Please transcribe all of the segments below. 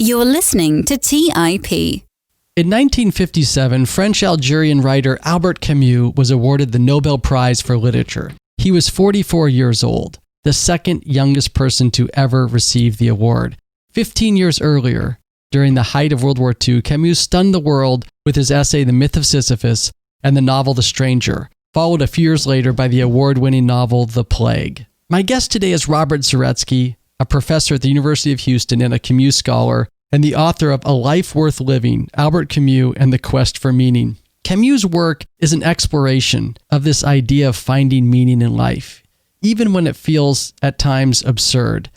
You're listening to TIP. In 1957, French-Algerian writer Albert Camus was awarded the Nobel Prize for Literature. He was 44 years old, the second youngest person to ever receive the award. 15 years earlier, during the height of World War II, Camus stunned the world with his essay The Myth of Sisyphus and the novel The Stranger, followed a few years later by the award-winning novel The Plague. My guest today is Robert Zaretsky, a professor at the University of Houston and a Camus scholar, and the author of A Life Worth Living, Albert Camus and the Quest for Meaning. Camus' work is an exploration of this idea of finding meaning in life, even when it feels at times absurd,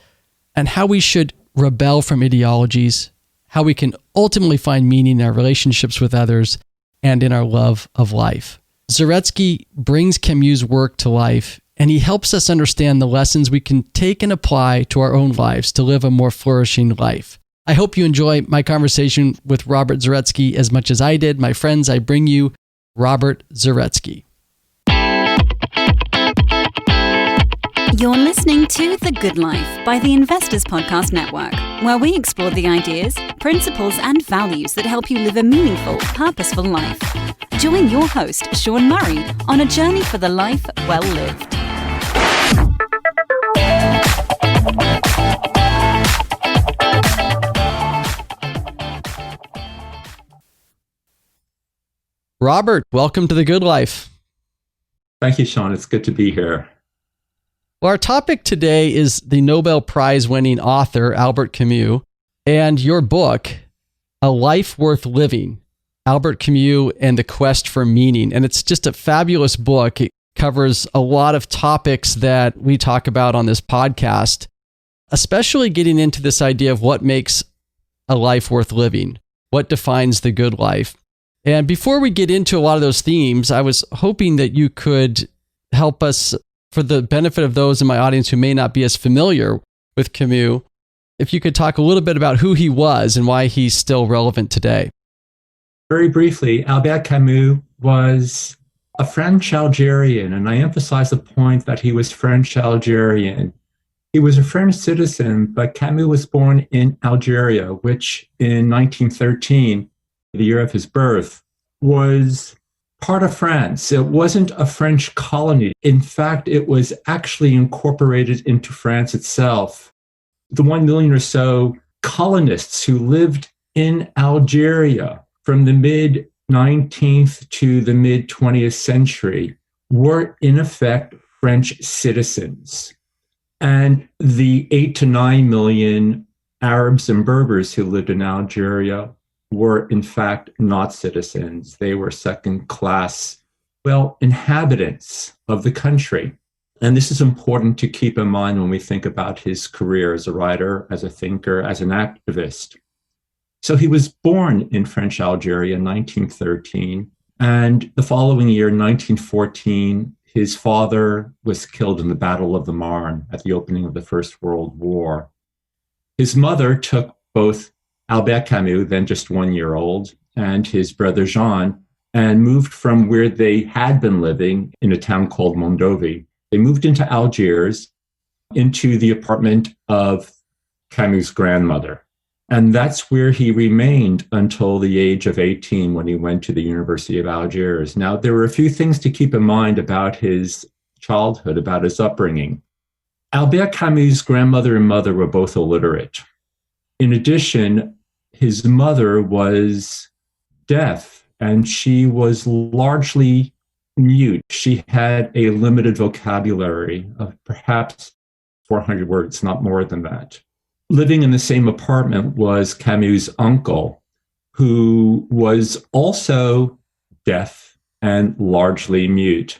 and how we should rebel from ideologies, how we can ultimately find meaning in our relationships with others, and in our love of life. Zaretsky brings Camus' work to life, and he helps us understand the lessons we can take and apply to our own lives to live a more flourishing life. I hope you enjoy my conversation with Robert Zaretsky as much as I did. My friends, I bring you Robert Zaretsky. You're listening to The Good Life by the Investors Podcast Network, where we explore the ideas, principles, and values that help you live a meaningful, purposeful life. Join your host, Sean Murray, on a journey for the life well lived. Robert, welcome to The Good Life. Thank you, Sean. It's good to be here. Well, our topic today is the Nobel Prize-winning author, Albert Camus, and your book, A Life Worth Living, Albert Camus and the Quest for Meaning. And it's just a fabulous book. It covers a lot of topics that we talk about on this podcast, especially getting into this idea of what makes a life worth living, what defines the good life. And before we get into a lot of those themes, I was hoping that you could help us, for the benefit of those in my audience who may not be as familiar with Camus, if you could talk a little bit about who he was and why he's still relevant today. Very briefly, Albert Camus was a French-Algerian, and I emphasize the point that he was French-Algerian. He was a French citizen, but Camus was born in Algeria, which in 1913, the year of his birth, was part of France. It wasn't a French colony. In fact, it was actually incorporated into France itself. The 1 million or so colonists who lived in Algeria from the mid-19th to the mid-20th century were, in effect, French citizens. And the 8 to 9 million Arabs and Berbers who lived in Algeria were, in fact, not citizens. They were second-class, inhabitants of the country. And this is important to keep in mind when we think about his career as a writer, as a thinker, as an activist. So he was born in French Algeria in 1913, and the following year, 1914, his father was killed in the Battle of the Marne at the opening of the First World War. His mother took both Albert Camus, then just 1 year old, and his brother Jean, and moved from where they had been living in a town called Mondovi. They moved into Algiers, into the apartment of Camus' grandmother. And that's where he remained until the age of 18 when he went to the University of Algiers. Now, there were a few things to keep in mind about his childhood, about his upbringing. Albert Camus' grandmother and mother were both illiterate. In addition, his mother was deaf, and she was largely mute. She had a limited vocabulary of perhaps 400 words, not more than that. Living in the same apartment was Camus' uncle, who was also deaf and largely mute.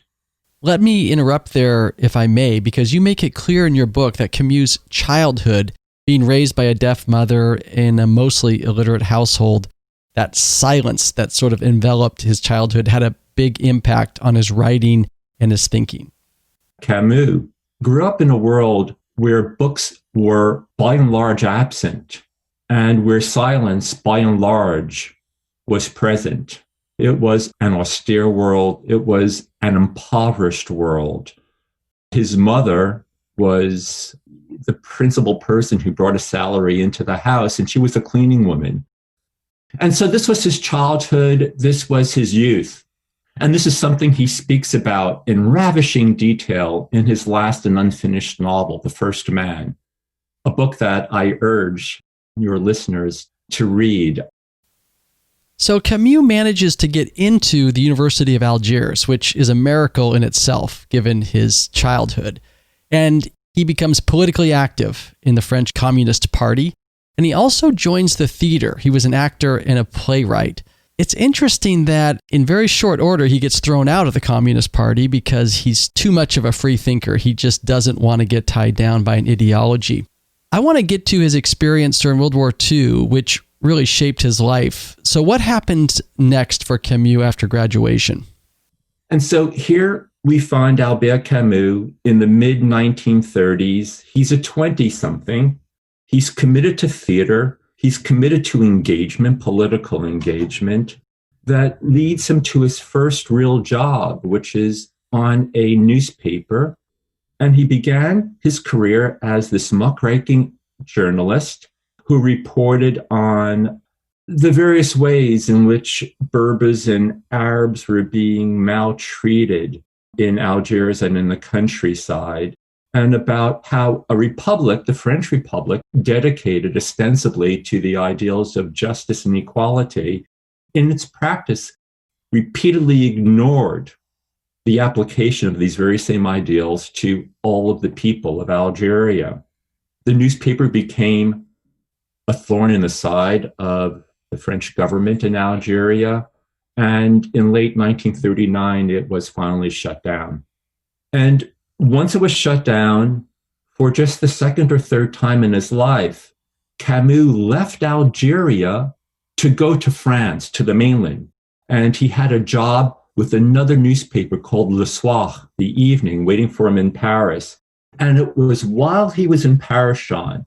Let me interrupt there, if I may, because you make it clear in your book that Camus' childhood, being raised by a deaf mother in a mostly illiterate household, that silence that sort of enveloped his childhood had a big impact on his writing and his thinking. Camus grew up in a world where books were by and large absent and where silence by and large was present. It was an austere world. It was an impoverished world. His mother was the principal person who brought a salary into the house, and she was a cleaning woman. And so this was his childhood, this was his youth. And this is something he speaks about in ravishing detail in his last and unfinished novel, The First Man, a book that I urge your listeners to read. So Camus manages to get into the University of Algiers, which is a miracle in itself, given his childhood. And he becomes politically active in the French Communist Party. And he also joins the theater. He was an actor and a playwright. It's interesting that in very short order, he gets thrown out of the Communist Party because he's too much of a free thinker. He just doesn't want to get tied down by an ideology. I want to get to his experience during World War II, which really shaped his life. So what happened next for Camus after graduation? And so here we find Albert Camus in the mid-1930s. He's a 20-something. He's committed to theater. He's committed to engagement, political engagement, that leads him to his first real job, which is on a newspaper. And he began his career as this muckraking journalist who reported on the various ways in which Berbers and Arabs were being maltreated in Algiers and in the countryside, and about how a republic, the French Republic, dedicated ostensibly to the ideals of justice and equality, in its practice repeatedly ignored the application of these very same ideals to all of the people of Algeria. The newspaper became a thorn in the side of the French government in Algeria, and in late 1939, it was finally shut down. And once it was shut down, for just the second or third time in his life, Camus left Algeria to go to France, to the mainland. And he had a job with another newspaper called Le Soir, The Evening, waiting for him in Paris. And it was while he was in Paris, Sean,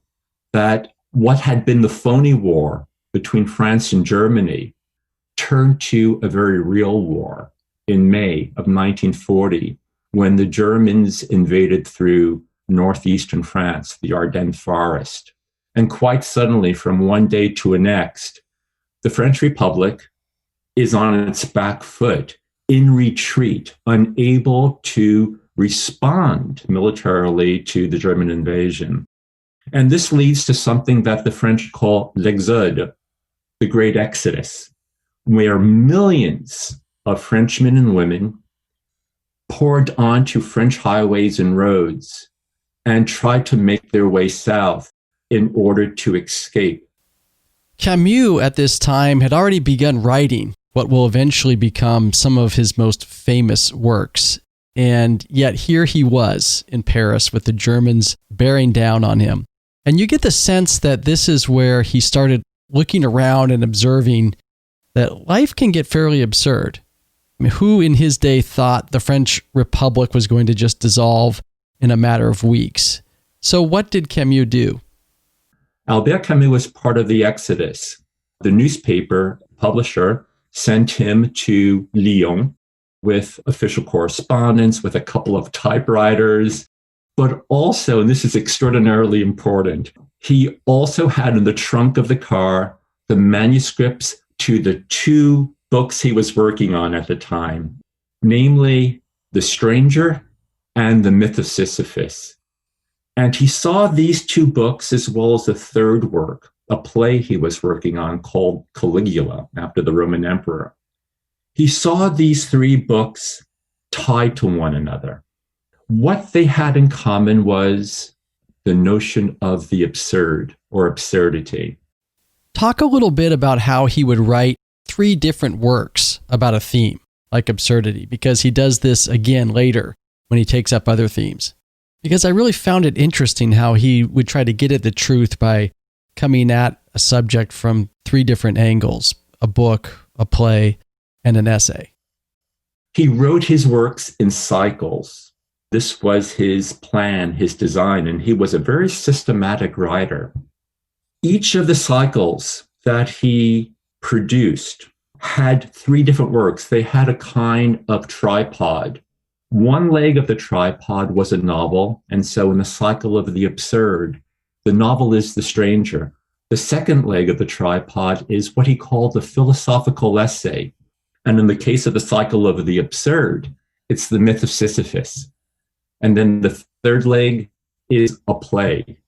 that what had been the phony war between France and Germany turned to a very real war in May of 1940, when the Germans invaded through northeastern France, the Ardennes forest. And quite suddenly, from one day to the next, the French Republic is on its back foot, in retreat, unable to respond militarily to the German invasion. And this leads to something that the French call l'exode, the Great Exodus, where millions of Frenchmen and women poured onto French highways and roads and tried to make their way south in order to escape. Camus at this time had already begun writing what will eventually become some of his most famous works. And yet here he was in Paris with the Germans bearing down on him. And you get the sense that this is where he started looking around and observing that life can get fairly absurd. I mean, who in his day thought the French Republic was going to just dissolve in a matter of weeks? So what did Camus do? Albert Camus was part of the exodus. The newspaper publisher sent him to Lyon with official correspondence, with a couple of typewriters, but also, and this is extraordinarily important, he also had in the trunk of the car the manuscripts to the two books he was working on at the time, namely The Stranger and The Myth of Sisyphus. And he saw these two books as well as a third work, a play he was working on called Caligula, after the Roman emperor. He saw these three books tied to one another. What they had in common was the notion of the absurd or absurdity. Talk a little bit about how he would write three different works about a theme, like absurdity, because he does this again later when he takes up other themes. Because I really found it interesting how he would try to get at the truth by coming at a subject from three different angles: a book, a play, and an essay. He wrote his works in cycles. This was his plan, his design, and he was a very systematic writer. Each of the cycles that he produced had three different works. They had a kind of tripod One leg of the tripod was a novel, and so in the cycle of the absurd, the novel is the stranger. The second leg of the tripod is what he called the philosophical essay. And in the case of the cycle of the absurd, it's the myth of Sisyphus. And then the third leg is a play.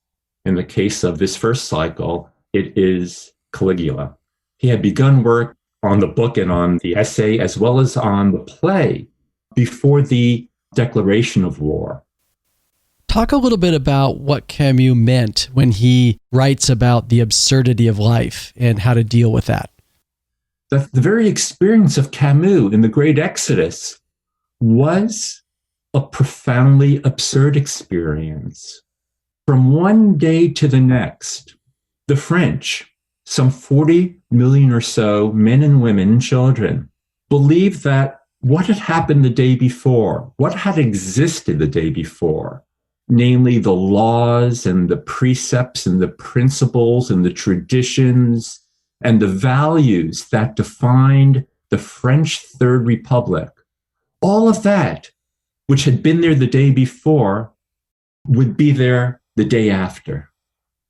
In the case of this first cycle, it is Caligula. He had begun work on the book and on the essay, as well as on the play, before the declaration of war. Talk a little bit about what Camus meant when he writes about the absurdity of life and how to deal with that. The very experience of Camus in The Great Exodus was a profoundly absurd experience. From one day to the next, the French, some 40 million or so men and women and children, believed that what had happened the day before, what had existed the day before, namely the laws and the precepts and the principles and the traditions and the values that defined the French Third Republic, all of that, which had been there the day before, would be there the day after.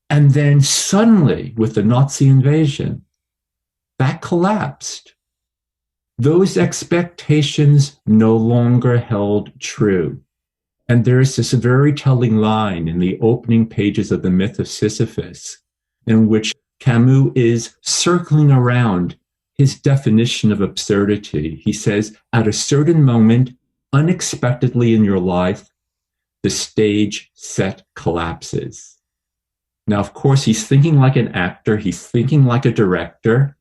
And then suddenly, with the Nazi invasion, that collapsed. Those expectations no longer held true. And there's this very telling line in the opening pages of the Myth of Sisyphus, in which Camus is circling around his definition of absurdity. He says, at a certain moment, unexpectedly in your life, the stage set collapses. Now, of course, he's thinking like an actor, he's thinking like a director,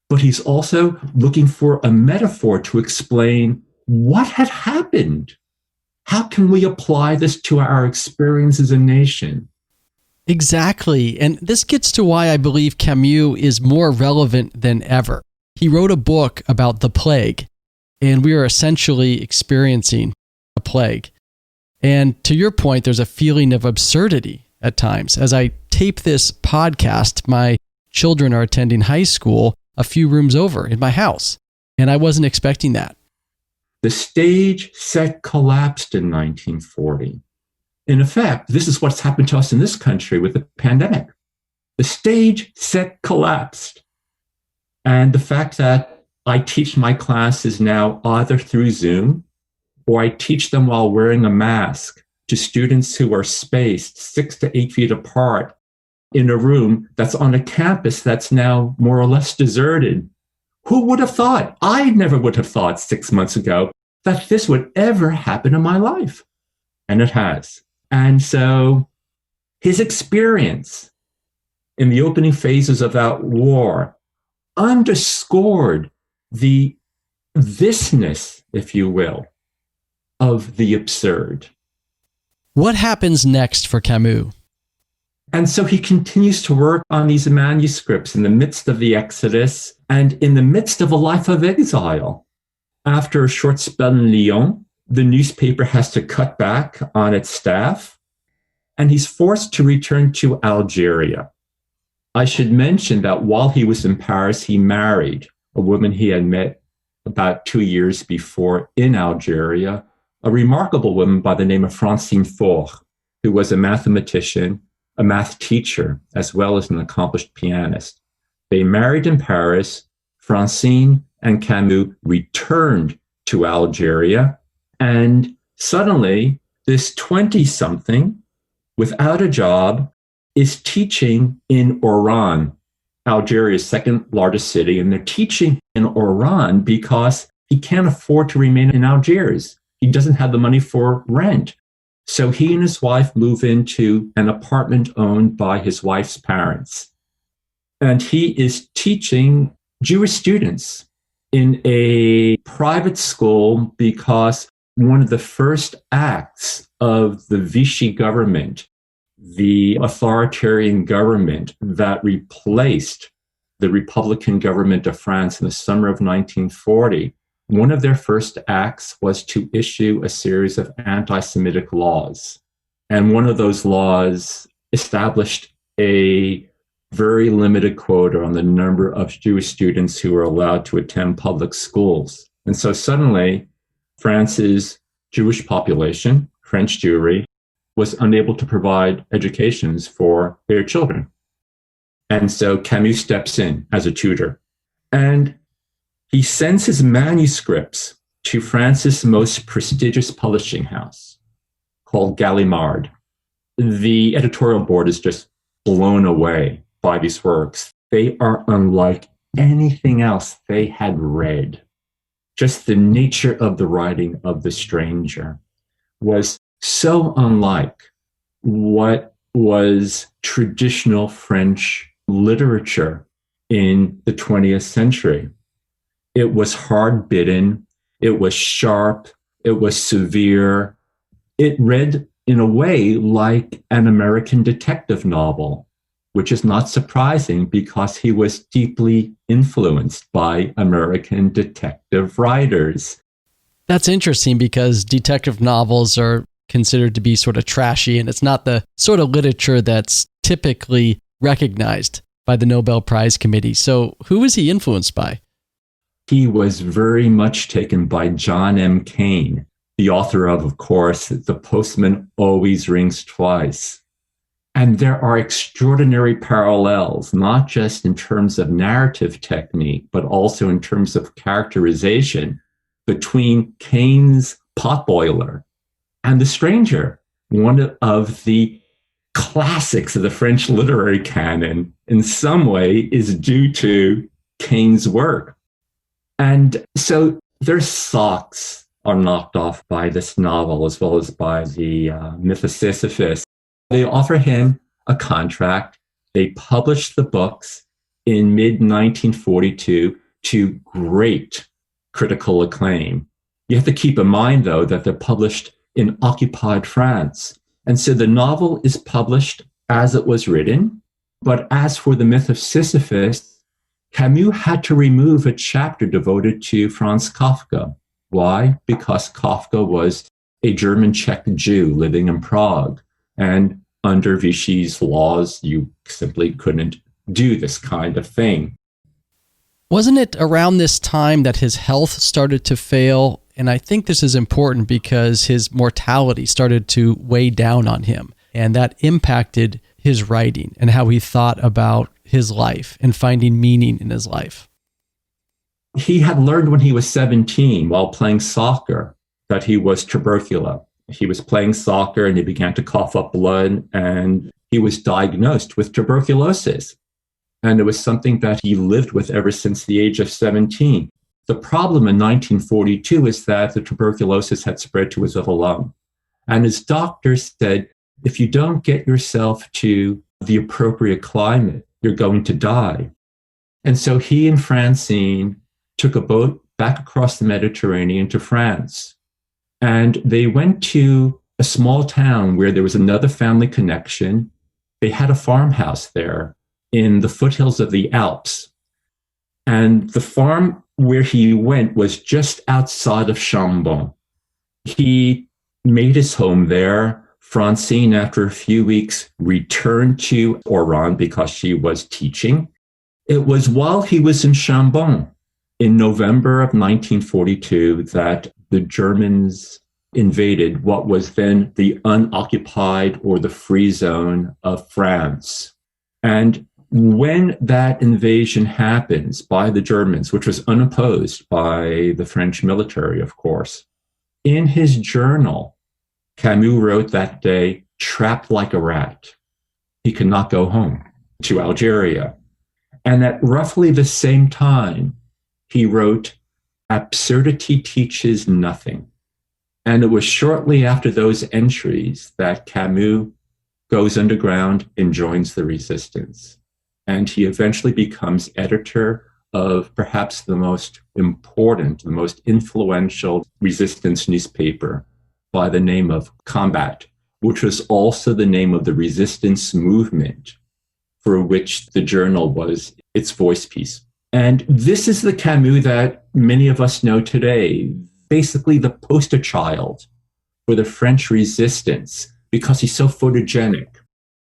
but he's also looking for a metaphor to explain what had happened. How can we apply this to our experience as a nation? Exactly. And this gets to why I believe Camus is more relevant than ever. He wrote a book about the plague, and we are essentially experiencing a plague. And to your point, there's a feeling of absurdity at times. As I tape this podcast, my children are attending high school a few rooms over in my house, and I wasn't expecting that. The stage set collapsed in 1940. In effect, this is what's happened to us in this country with the pandemic. The stage set collapsed. And the fact that I teach my classes now either through Zoom or I teach them while wearing a mask to students who are spaced 6 to 8 feet apart in a room that's on a campus that's now more or less deserted. Who would have thought? I never would have thought 6 months ago that this would ever happen in my life. And it has. And so his experience in the opening phases of that war underscored the thisness, if you will, of the absurd. What happens next for Camus? And so he continues to work on these manuscripts in the midst of the Exodus and in the midst of a life of exile. After a short spell in Lyon, the newspaper has to cut back on its staff, and he's forced to return to Algeria. I should mention that while he was in Paris, he married a woman he had met about 2 years before in Algeria, a remarkable woman by the name of Francine Faure, who was a mathematician, a math teacher, as well as an accomplished pianist. They married in Paris. Francine and Camus returned to Algeria, and suddenly this 20-something without a job is teaching in Oran, Algeria's second largest city, and they're teaching in Oran because he can't afford to remain in Algiers. He doesn't have the money for rent. So he and his wife move into an apartment owned by his wife's parents. And he is teaching Jewish students in a private school because one of the first acts of the Vichy government, the authoritarian government that replaced the Republican government of France in the summer of 1940, one of their first acts was to issue a series of anti-Semitic laws. And one of those laws established a very limited quota on the number of Jewish students who were allowed to attend public schools. And so suddenly, France's Jewish population, French Jewry, was unable to provide educations for their children. And so Camus steps in as a tutor. And he sends his manuscripts to France's most prestigious publishing house called Gallimard. The editorial board is just blown away by these works. They are unlike anything else they had read. Just the nature of the writing of the stranger was so unlike what was traditional French literature in the 20th century. It was hard-bitten, it was sharp, it was severe. It read in a way like an American detective novel, which is not surprising because he was deeply influenced by American detective writers. That's interesting because detective novels are considered to be sort of trashy, and it's not the sort of literature that's typically recognized by the Nobel Prize Committee. So who was he influenced by? He was very much taken by John M. Cain, the author of course, The Postman Always Rings Twice. And there are extraordinary parallels, not just in terms of narrative technique, but also in terms of characterization between Cain's Potboiler and The Stranger, one of the classics of the French literary canon, in some way is due to Cain's work. And so their socks are knocked off by this novel, as well as by the Myth of Sisyphus. They offer him a contract. They publish the books in mid-1942 to great critical acclaim. You have to keep in mind, though, that they're published in occupied France. And so the novel is published as it was written. But as for the Myth of Sisyphus, Camus had to remove a chapter devoted to Franz Kafka. Why? Because Kafka was a German Czech Jew living in Prague. And under Vichy's laws, you simply couldn't do this kind of thing. Wasn't it around this time that his health started to fail? And I think this is important because his mortality started to weigh down on him. And that impacted his writing and how he thought about his life and finding meaning in his life. He had learned when he was 17 while playing soccer that he was tubercular. He was playing soccer and he began to cough up blood and he was diagnosed with tuberculosis. And it was something that he lived with ever since the age of 17. The problem in 1942 is that the tuberculosis had spread to his other lung. And his doctor said, if you don't get yourself to the appropriate climate, you're going to die. And so he and Francine took a boat back across the Mediterranean to France. And they went to a small town where there was another family connection. They had a farmhouse there in the foothills of the Alps. And the farm where he went was just outside of Chambon. He made his home there. Francine, after a few weeks, returned to Oran because she was teaching. It was while he was in Chambon in November of 1942 that the Germans invaded what was then the unoccupied or the free zone of France. And when that invasion happens by the Germans, which was unopposed by the French military, of course, in his journal, Camus wrote that day, trapped like a rat. He could not go home to Algeria. And at roughly the same time, he wrote, absurdity teaches nothing. And it was shortly after those entries that Camus goes underground and joins the resistance. And he eventually becomes editor of perhaps the most important, the most influential resistance newspaper by the name of Combat, which was also the name of the resistance movement for which the journal was its voice piece. And this is the Camus that many of us know today, basically the poster child for the French resistance, because he's so photogenic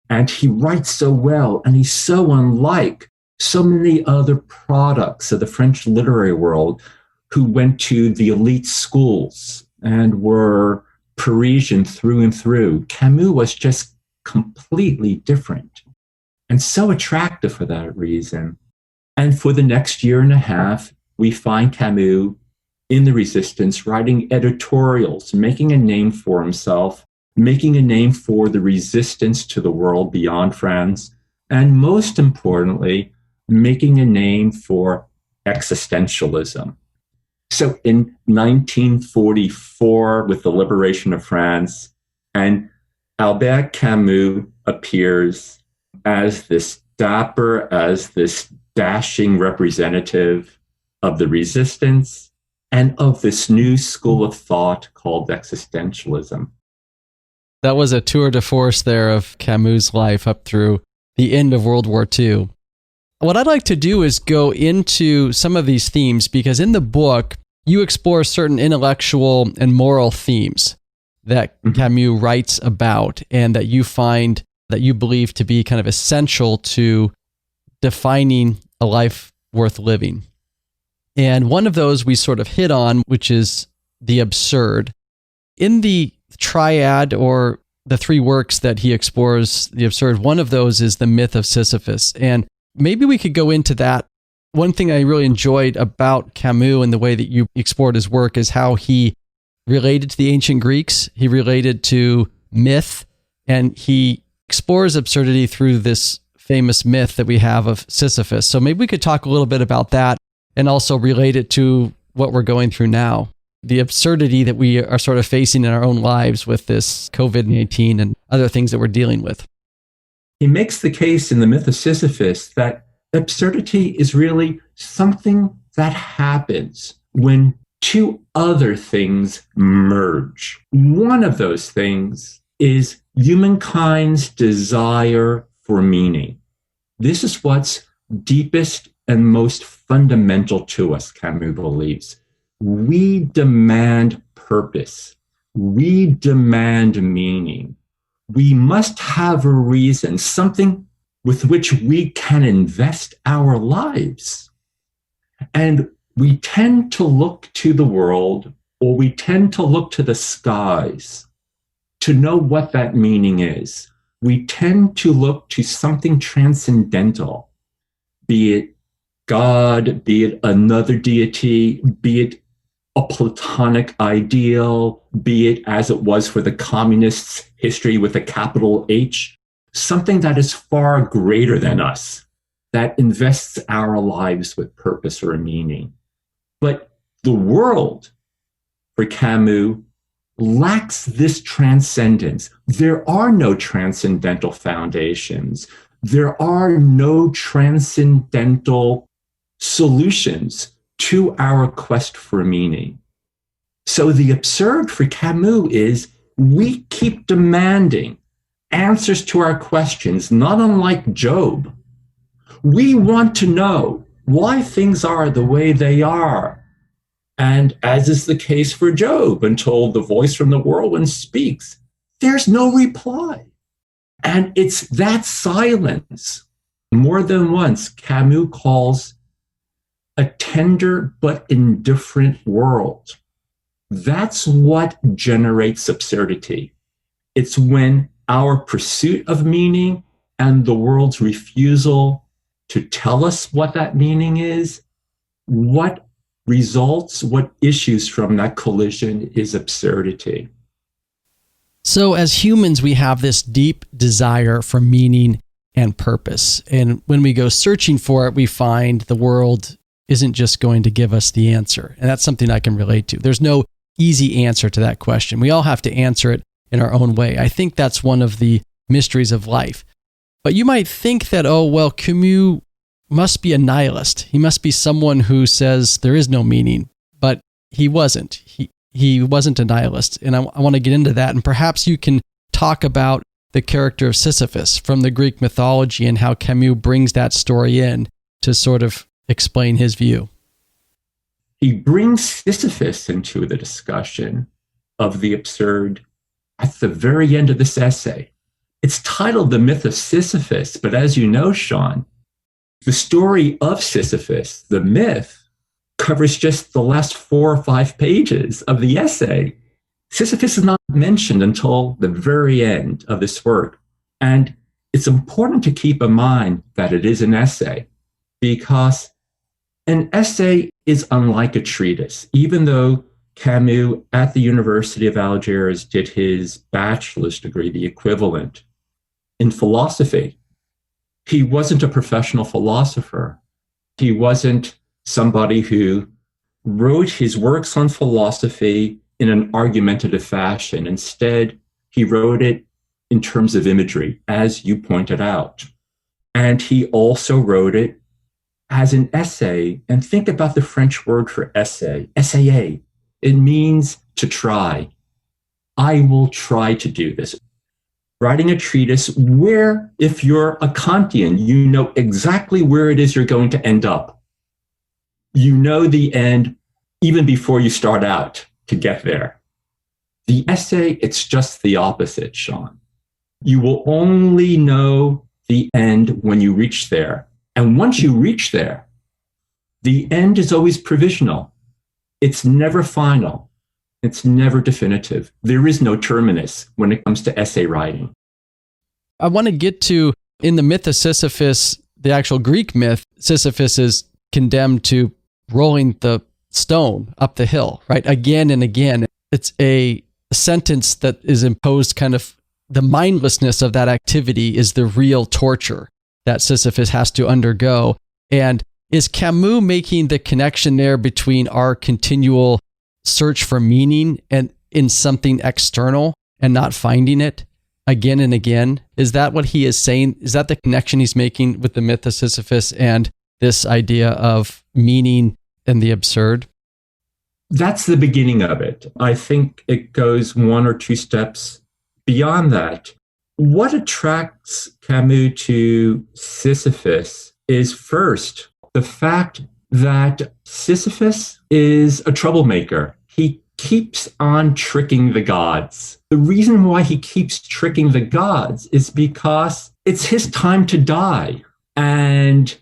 and he writes so well and he's so unlike so many other products of the French literary world who went to the elite schools and were Parisian through and through. Camus was just completely different and so attractive for that reason. And for the next year and a half, we find Camus in the Resistance writing editorials, making a name for himself, making a name for the resistance to the world beyond France, and most importantly, making a name for existentialism. So in 1944, with the liberation of France, and Albert Camus appears as this dapper, as this dashing representative of the resistance and of this new school of thought called existentialism. That was a tour de force there of Camus' life up through the end of World War II. What I'd like to do is go into some of these themes, because in the book, you explore certain intellectual and moral themes that Camus writes about and that you find that you believe to be kind of essential to defining a life worth living. And one of those we sort of hit on, which is the absurd. In the triad, or the three works that he explores the absurd, one of those is the Myth of Sisyphus. And maybe we could go into that. One thing I really enjoyed about Camus and the way that you explored his work is how he related to the ancient Greeks, he related to myth, and he explores absurdity through this famous myth that we have of Sisyphus. So maybe we could talk a little bit about that and also relate it to what we're going through now, the absurdity that we are sort of facing in our own lives with this COVID-19 and other things that we're dealing with. He makes the case in the Myth of Sisyphus that absurdity is really something that happens when two other things merge. One of those things is humankind's desire for meaning. This is what's deepest and most fundamental to us, Camus believes. We demand purpose. We demand meaning. We must have a reason, something with which we can invest our lives. And we tend to look to the world, or we tend to look to the skies to know what that meaning is. We tend to look to something transcendental, be it God, be it another deity, be it a Platonic ideal, be it as it was for the communists' history with a capital H, something that is far greater than us, that invests our lives with purpose or meaning. But the world, for Camus, lacks this transcendence. There are no transcendental foundations. There are no transcendental solutions to our quest for meaning. So the absurd for Camus is we keep demanding answers to our questions, not unlike Job. We want to know why things are the way they are. And as is the case for Job, until the voice from the whirlwind speaks, there's no reply. And it's that silence, more than once, Camus calls a tender but indifferent world. That's what generates absurdity. It's when our pursuit of meaning and the world's refusal to tell us what that meaning is, what results, what issues from that collision is absurdity. So as humans, we have this deep desire for meaning and purpose. And when we go searching for it, we find the world isn't just going to give us the answer. And that's something I can relate to. There's no easy answer to that question. We all have to answer it in our own way. I think that's one of the mysteries of life. But you might think that, oh, well, Camus must be a nihilist. He must be someone who says there is no meaning. But he wasn't. He wasn't a nihilist. And I want to get into that. And perhaps you can talk about the character of Sisyphus from the Greek mythology and how Camus brings that story in to sort of explain his view. He brings Sisyphus into the discussion of the absurd at the very end of this essay. It's titled The Myth of Sisyphus, but as you know, Sean, the story of Sisyphus, the myth, covers just the last 4 or 5 pages of the essay. Sisyphus is not mentioned until the very end of this work. And it's important to keep in mind that it is an essay, because an essay is unlike a treatise. Even though Camus at the University of Algiers did his bachelor's degree, the equivalent, in philosophy, he wasn't a professional philosopher. He wasn't somebody who wrote his works on philosophy in an argumentative fashion. Instead, he wrote it in terms of imagery, as you pointed out. And he also wrote it as an essay. And think about the French word for essay, essayer. It means to try. I will try to do this. Writing a treatise where, if you're a Kantian, you know exactly where it is you're going to end up. You know the end even before you start out to get there. The essay, it's just the opposite, Sean. You will only know the end when you reach there. And once you reach there, the end is always provisional. It's never final. It's never definitive. There is no terminus when it comes to essay writing. I want to get to, in the Myth of Sisyphus, the actual Greek myth, Sisyphus is condemned to rolling the stone up the hill, right? Again and again. It's a sentence that is imposed, kind of the mindlessness of that activity is the real torture that Sisyphus has to undergo. And is Camus making the connection there between our continual search for meaning and in something external and not finding it again and again? Is that what he is saying? Is that the connection he's making with the Myth of Sisyphus and this idea of meaning and the absurd? That's the beginning of it. I think it goes one or two steps beyond that. What attracts Camus to Sisyphus is first the fact that Sisyphus is a troublemaker. He keeps on tricking the gods. The reason why he keeps tricking the gods is because it's his time to die. And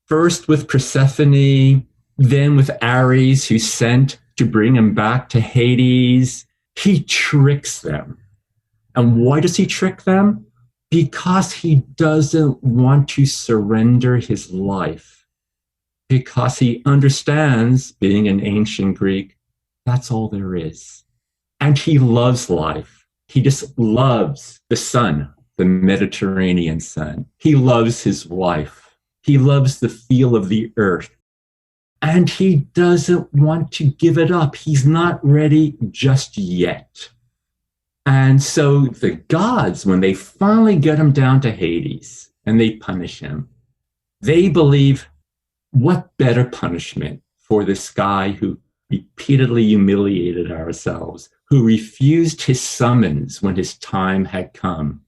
first with Persephone, then with Ares, who's sent to bring him back to Hades, he tricks them. And why does he trick them? Because he doesn't want to surrender his life. Because he understands, being an ancient Greek, that's all there is. And he loves life. He just loves the sun, the Mediterranean sun. He loves his wife. He loves the feel of the earth. And he doesn't want to give it up. He's not ready just yet. And so the gods, when they finally get him down to Hades and they punish him, they believe, what better punishment for this guy who repeatedly humiliated ourselves, who refused his summons when his time had come.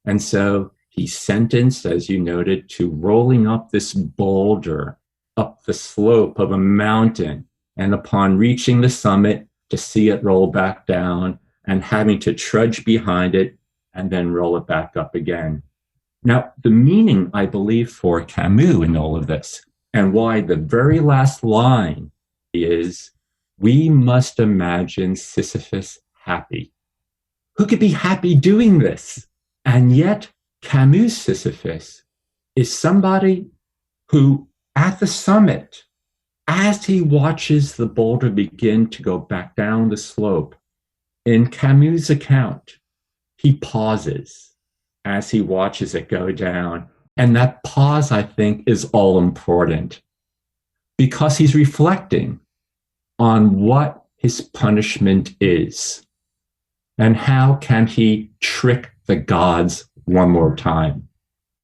And so he's sentenced, as you noted, to rolling up this boulder up the slope of a mountain, and upon reaching the summit, to see it roll back down and having to trudge behind it and then roll it back up again. Now, the meaning, I believe, for Camus in all of this, and why the very last line is, we must imagine Sisyphus happy. Who could be happy doing this? And yet, Camus' Sisyphus is somebody who, at the summit, as he watches the boulder begin to go back down the slope, in Camus' account, he pauses as he watches it go down. And that pause, I think, is all important because he's reflecting on what his punishment is and how can he trick the gods one more time.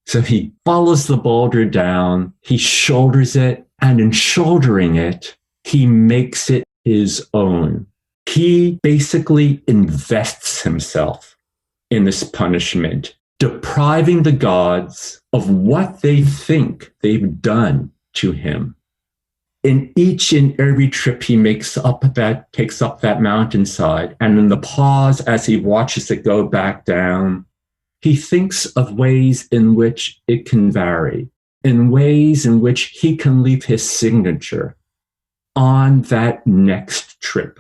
So he follows the boulder down, he shoulders it, and in shouldering it, he makes it his own. He basically invests himself in this punishment, depriving the gods of what they think they've done to him. In each and every trip he takes up that mountainside, and in the pause as he watches it go back down, he thinks of ways in which it can vary, in ways in which he can leave his signature on that next trip.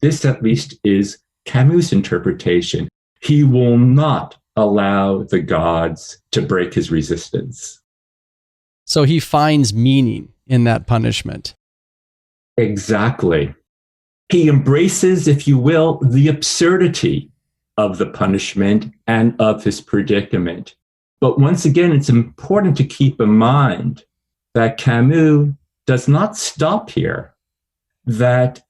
This, at least, is Camus' interpretation, he will not allow the gods to break his resistance. So he finds meaning in that punishment. Exactly. He embraces, if you will, the absurdity of the punishment and of his predicament. But once again, it's important to keep in mind that Camus does not stop here, that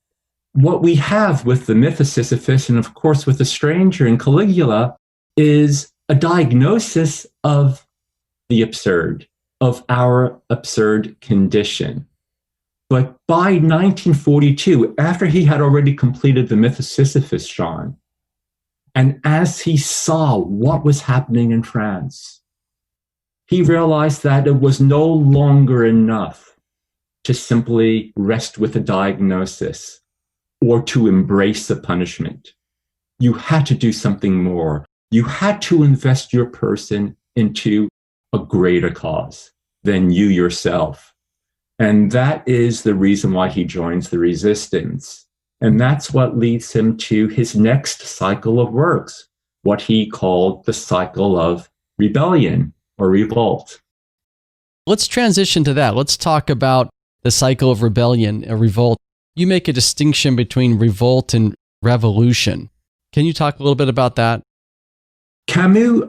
what we have with the myth of Sisyphus, and of course with the stranger in Caligula, is a diagnosis of the absurd, of our absurd condition. But by 1942, after he had already completed the myth of Sisyphus, Sean, and as he saw what was happening in France, he realized that it was no longer enough to simply rest with a diagnosis or to embrace the punishment. You had to do something more. You had to invest your person into a greater cause than you yourself. And that is the reason why he joins the resistance. And that's what leads him to his next cycle of works, what he called the cycle of rebellion or revolt. Let's transition to that. Let's talk about the cycle of rebellion, a revolt. You make a distinction between revolt and revolution. Can you talk a little bit about that? Camus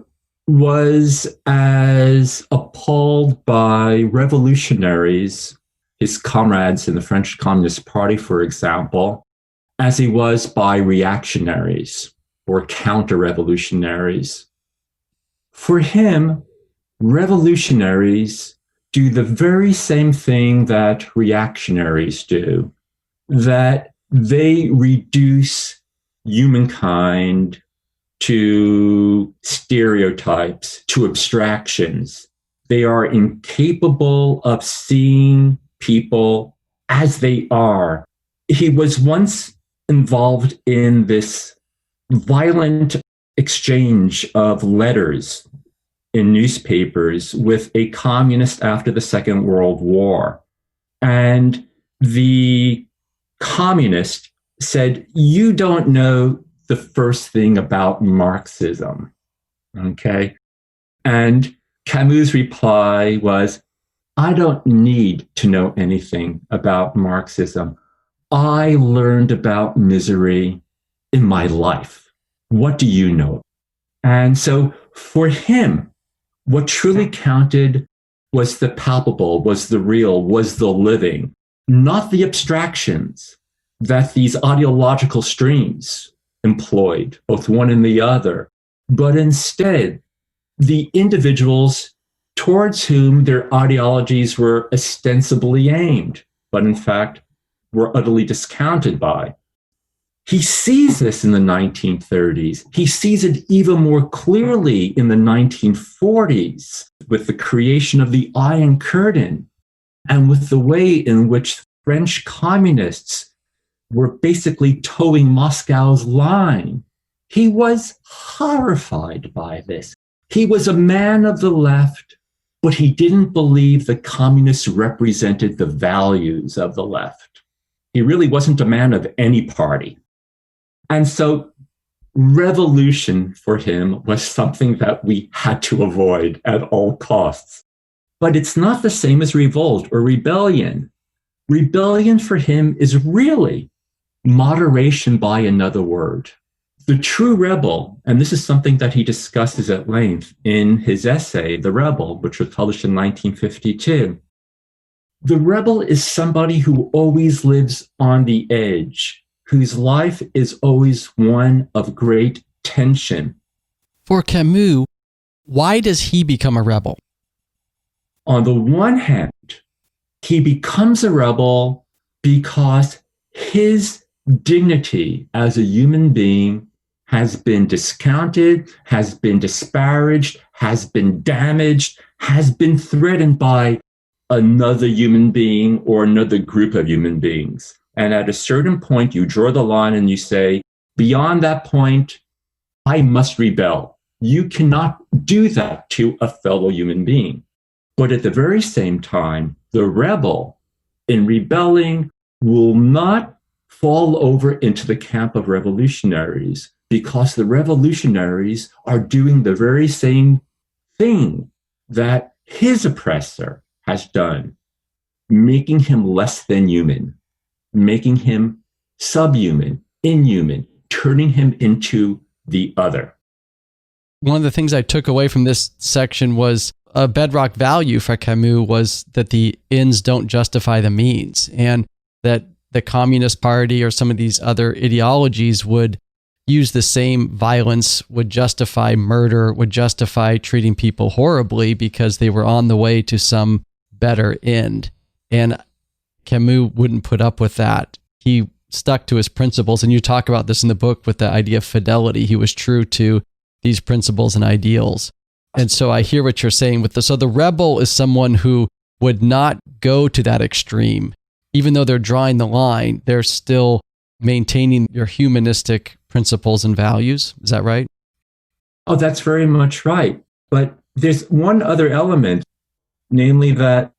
was as appalled by revolutionaries, his comrades in the French Communist Party, for example, as he was by reactionaries or counter-revolutionaries. For him, revolutionaries do the very same thing that reactionaries do, that they reduce humankind to stereotypes, to abstractions. They are incapable of seeing people as they are. He was once involved in this violent exchange of letters in newspapers with a communist after the Second World War. And the communist said, "You don't know the first thing about Marxism." Okay. And Camus' reply was, "I don't need to know anything about Marxism. I learned about misery in my life. What do you know?" And so for him, what truly counted was the palpable, was the real, was the living, not the abstractions that these ideological streams employed, both one and the other, but instead the individuals towards whom their ideologies were ostensibly aimed, but in fact were utterly discounted by. He sees this in the 1930s. He sees it even more clearly in the 1940s with the creation of the Iron Curtain and with the way in which French communists were basically towing Moscow's line. He was horrified by this. He was a man of the left, but he didn't believe the communists represented the values of the left. He really wasn't a man of any party. And so revolution for him was something that we had to avoid at all costs. But it's not the same as revolt or rebellion. Rebellion for him is really moderation by another word. The true rebel, and this is something that he discusses at length in his essay, The Rebel, which was published in 1952. The rebel is somebody who always lives on the edge, whose life is always one of great tension. For Camus, why does he become a rebel? On the one hand, he becomes a rebel because his dignity as a human being has been discounted, has been disparaged, has been damaged, has been threatened by another human being or another group of human beings. And at a certain point, you draw the line and you say, beyond that point, I must rebel. You cannot do that to a fellow human being. But at the very same time, the rebel in rebelling will not fall over into the camp of revolutionaries, because the revolutionaries are doing the very same thing that his oppressor has done, making him less than human, making him subhuman, inhuman, turning him into the other. One of the things I took away from this section was a bedrock value for Camus was that the ends don't justify the means, and that the Communist Party or some of these other ideologies would use the same violence, would justify murder, would justify treating people horribly because they were on the way to some better end. And Camus wouldn't put up with that. He stuck to his principles, and you talk about this in the book with the idea of fidelity. He was true to these principles and ideals. And so I hear what you're saying with this. So the rebel is someone who would not go to that extreme. Even though they're drawing the line, they're still maintaining your humanistic principles and values. Is that right? Oh, that's very much right. But there's one other element, namely that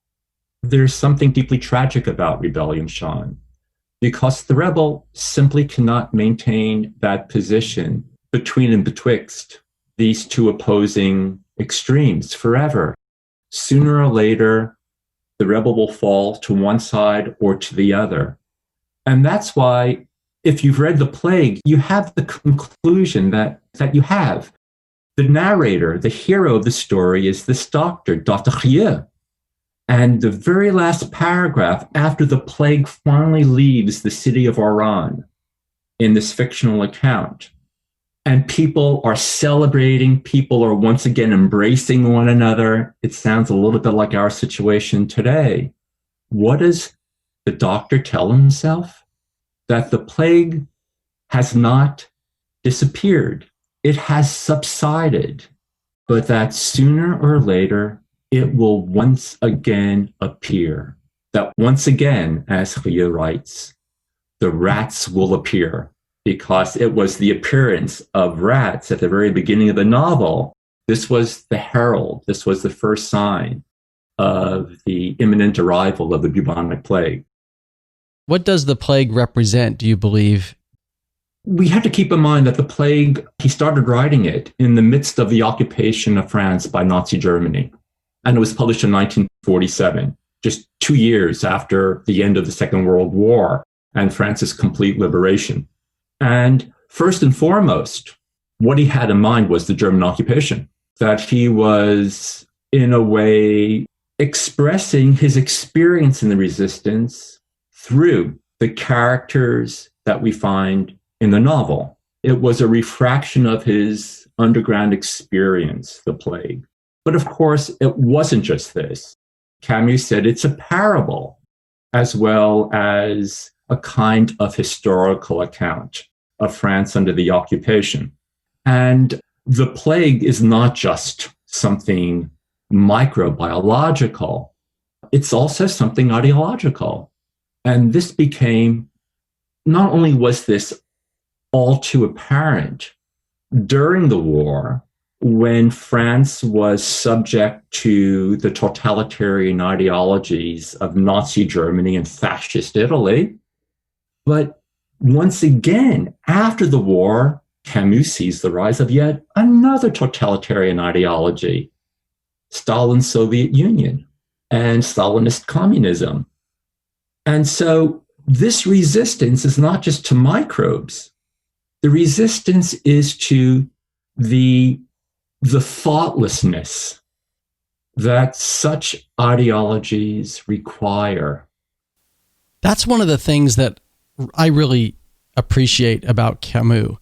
there's something deeply tragic about rebellion, Sean, because the rebel simply cannot maintain that position between and betwixt these two opposing extremes forever. Sooner or later, the rebel will fall to one side or to the other. And that's why, if you've read The Plague, you have the conclusion that you have. The narrator, the hero of the story, is this doctor, Dr. Rieu. And the very last paragraph, after the plague finally leaves the city of Oran in this fictional account, and people are celebrating, people are once again embracing one another. It sounds a little bit like our situation today. What does the doctor tell himself? That the plague has not disappeared. It has subsided, but that sooner or later, it will once again appear. That once again, as Rieu writes, the rats will appear, because it was the appearance of rats at the very beginning of the novel. This was the herald. This was the first sign of the imminent arrival of the bubonic plague. What does the plague represent, do you believe? We have to keep in mind that the plague, he started writing it in the midst of the occupation of France by Nazi Germany. And it was published in 1947, just 2 years after the end of the Second World War and France's complete liberation. And first and foremost, what he had in mind was the German occupation, that he was, in a way, expressing his experience in the resistance through the characters that we find in the novel. It was a refraction of his underground experience, the plague. But of course, it wasn't just this. Camus said it's a parable, as well as a kind of historical account of France under the occupation. And the plague is not just something microbiological, it's also something ideological. And this became, not only was this all too apparent during the war, when France was subject to the totalitarian ideologies of Nazi Germany and fascist Italy, but once again, after the war, Camus sees the rise of yet another totalitarian ideology, Stalin's Soviet Union and Stalinist communism. And so this resistance is not just to microbes. The resistance is to the thoughtlessness that such ideologies require. That's one of the things that I really appreciate about Camus,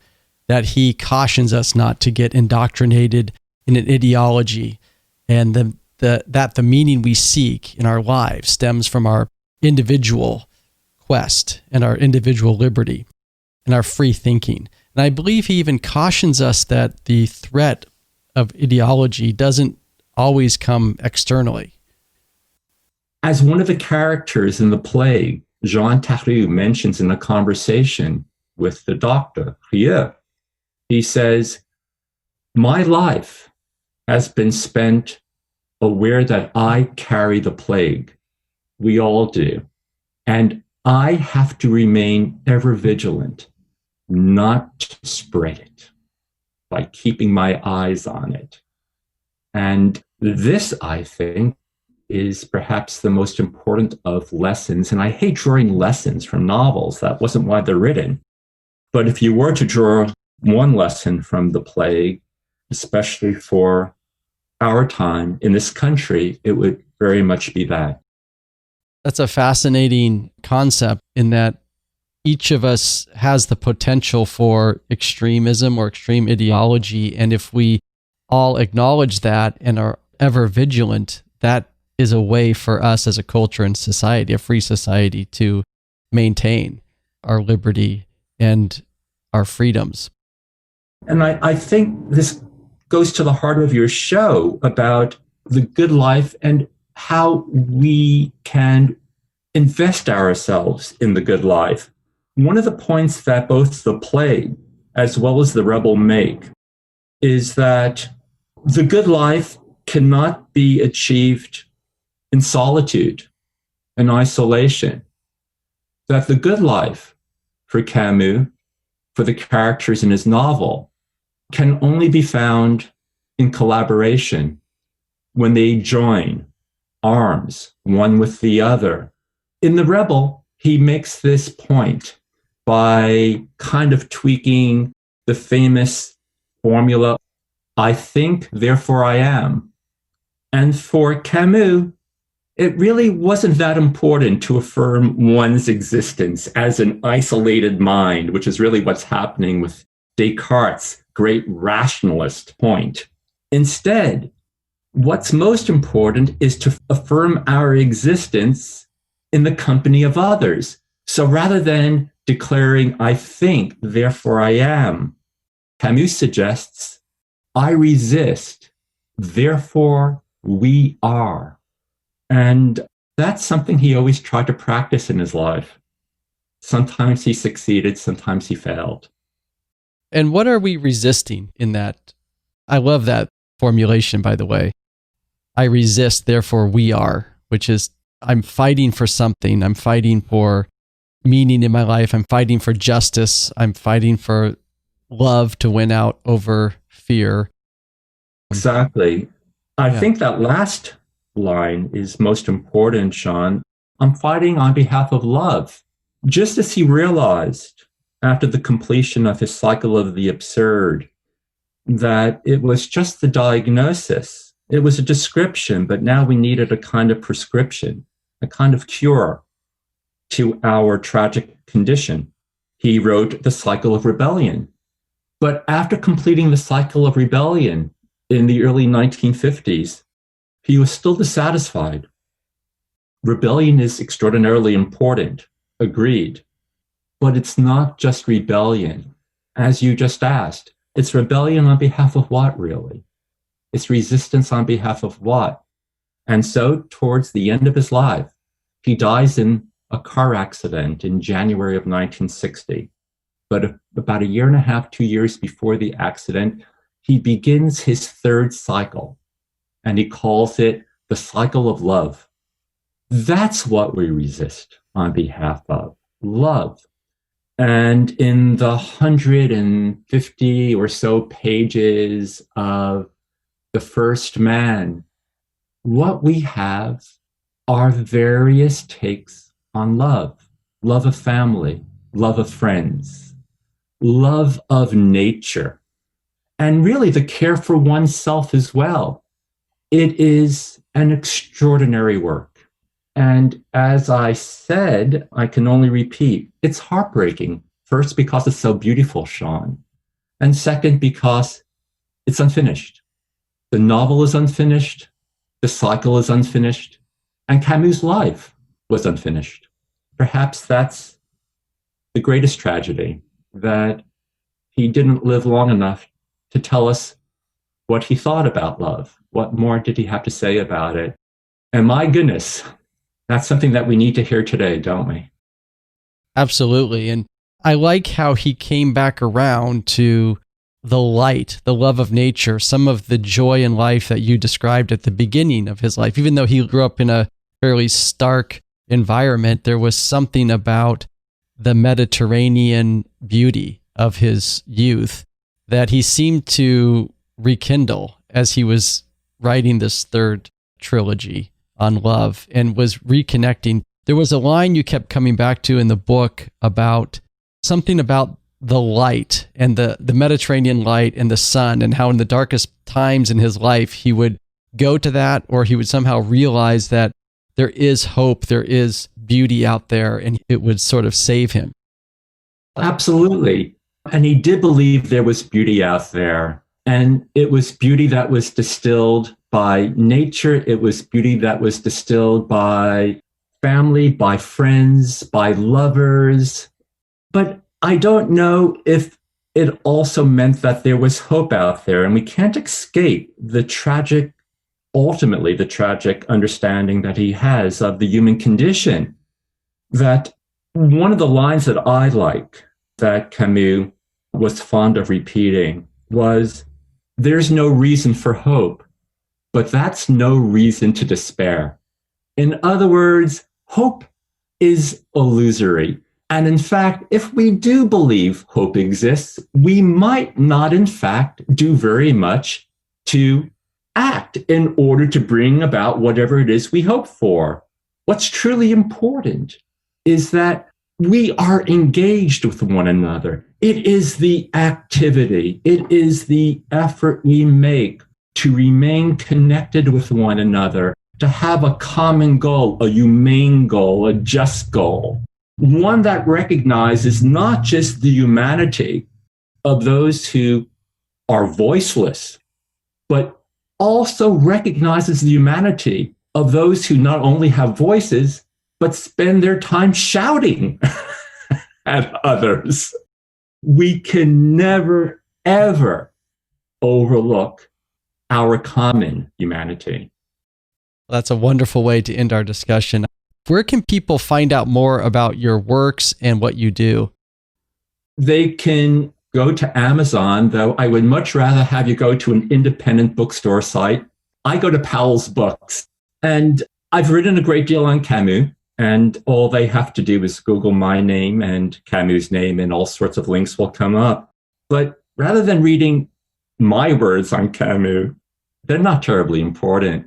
that he cautions us not to get indoctrinated in an ideology, and that the meaning we seek in our lives stems from our individual quest and our individual liberty and our free thinking. And I believe he even cautions us that the threat of ideology doesn't always come externally. As one of the characters in The Plague, Jean Tarrou, mentions in a conversation with the doctor, Rieu, he says, "My life has been spent aware that I carry the plague. We all do. And I have to remain ever vigilant, not to spread it, by keeping my eyes on it. And this, I think, is perhaps the most important of lessons. And I hate drawing lessons from novels. That wasn't why they're written. But if you were to draw one lesson from the plague, especially for our time in this country, it would very much be that. That's a fascinating concept in that each of us has the potential for extremism or extreme ideology. And if we all acknowledge that and are ever vigilant, that is a way for us as a culture and society, a free society, to maintain our liberty and our freedoms. And I think this goes to the heart of your show about the good life and how we can invest ourselves in the good life. One of the points that both the plague as well as the rebel make is that the good life cannot be achieved in solitude and isolation. That the good life for Camus, for the characters in his novel, can only be found in collaboration when they join arms, one with the other. In The Rebel, he makes this point by kind of tweaking the famous formula, I think, therefore I am. And for Camus, it really wasn't that important to affirm one's existence as an isolated mind, which is really what's happening with Descartes' great rationalist point. Instead, what's most important is to affirm our existence in the company of others. So rather than declaring, I think, therefore I am, Camus suggests, I resist, therefore we are. And that's something he always tried to practice in his life. Sometimes he succeeded, sometimes he failed. And what are we resisting in that? I love that formulation, by the way. I resist, therefore we are, which is I'm fighting for something. I'm fighting for meaning in my life. I'm fighting for justice. I'm fighting for love to win out over fear. Exactly. I think that last line is most important, Sean. I'm fighting on behalf of love. Just as he realized after the completion of his cycle of the absurd that it was just the diagnosis. It was a description, but now we needed a kind of prescription, a kind of cure to our tragic condition. He wrote The Cycle of Rebellion. But after completing the cycle of rebellion in the early 1950s, he was still dissatisfied. Rebellion is extraordinarily important, agreed. But it's not just rebellion. As you just asked, it's rebellion on behalf of what, really? It's resistance on behalf of what? And so, towards the end of his life, he dies in a car accident in January of 1960. But about a year and a half, 2 years before the accident, he begins his third cycle, and he calls it the cycle of love. That's what we resist on behalf of, love. And in the 150 or so pages of The First Man, what we have are various takes on love. Love of family, love of friends, love of nature, and really the care for oneself as well. It is an extraordinary work. And as I said, I can only repeat, it's heartbreaking. First, because it's so beautiful, Sean. And second, because it's unfinished. The novel is unfinished. The cycle is unfinished. And Camus' life was unfinished. Perhaps that's the greatest tragedy, that he didn't live long enough to tell us what he thought about love. What more did he have to say about it? And my goodness, that's something that we need to hear today, don't we? Absolutely. And I like how he came back around to the light, the love of nature, some of the joy in life that you described at the beginning of his life, even though he grew up in a fairly stark environment, there was something about the Mediterranean beauty of his youth that he seemed to rekindle as he was writing this third trilogy on love and was reconnecting. There was a line you kept coming back to in the book about something about the light and the Mediterranean light and the sun, and how in the darkest times in his life he would go to that, or he would somehow realize that there is hope, there is beauty out there, and it would sort of save him. Absolutely. And he did believe there was beauty out there. And it was beauty that was distilled by nature. It was beauty that was distilled by family, by friends, by lovers. But I don't know if it also meant that there was hope out there. And we can't escape ultimately the tragic understanding that he has of the human condition. That one of the lines that I like that Camus was fond of repeating was, "There's no reason for hope, but that's no reason to despair." In other words, hope is illusory. And in fact, if we do believe hope exists, we might not, in fact, do very much to act in order to bring about whatever it is we hope for. What's truly important is that we are engaged with one another. It is the activity, it is the effort we make to remain connected with one another, to have a common goal, a humane goal, a just goal, one that recognizes not just the humanity of those who are voiceless, but also recognizes the humanity of those who not only have voices, but spend their time shouting at others. We can never, ever overlook our common humanity. That's a wonderful way to end our discussion. Where can people find out more about your works and what you do? They can go to Amazon, though I would much rather have you go to an independent bookstore site. I go to Powell's Books, and I've written a great deal on Camus, and all they have to do is Google my name and Camus' name, and all sorts of links will come up. But rather than reading my words on Camus, they're not terribly important.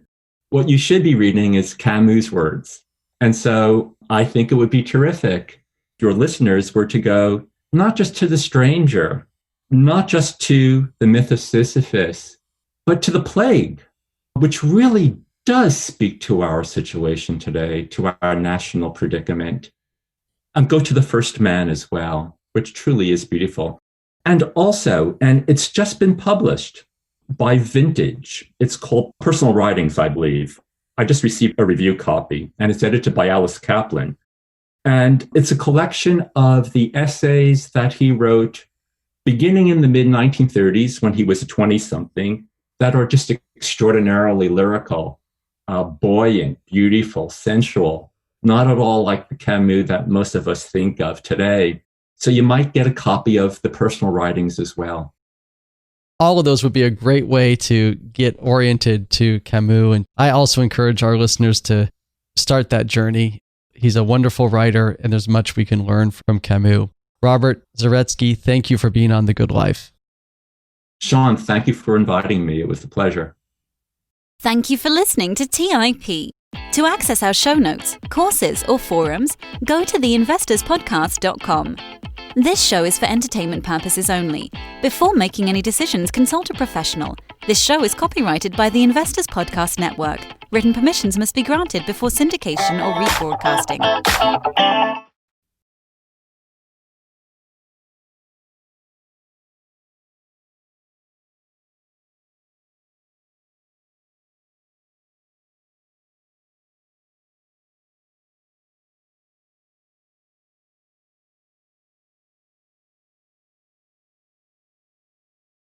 What you should be reading is Camus' words. And so I think it would be terrific if your listeners were to go not just to The Stranger, not just to the Myth of Sisyphus, but to The Plague, which really does speak to our situation today, to our national predicament. And go to The First Man as well, which truly is beautiful. And also, and it's just been published by Vintage. It's called Personal Writings, I believe. I just received a review copy, and it's edited by Alice Kaplan. And it's a collection of the essays that he wrote beginning in the mid-1930s when he was a 20-something that are just extraordinarily lyrical, buoyant, beautiful, sensual, not at all like the Camus that most of us think of today. So you might get a copy of the Personal Writings as well. All of those would be a great way to get oriented to Camus. And I also encourage our listeners to start that journey. He's a wonderful writer, and there's much we can learn from Camus. Robert Zaretsky, thank you for being on The Good Life. Sean, thank you for inviting me. It was a pleasure. Thank you for listening to TIP. To access our show notes, courses, or forums, go to theinvestorspodcast.com. This show is for entertainment purposes only. Before making any decisions, consult a professional. This show is copyrighted by the Investors Podcast Network. Written permissions must be granted before syndication or rebroadcasting.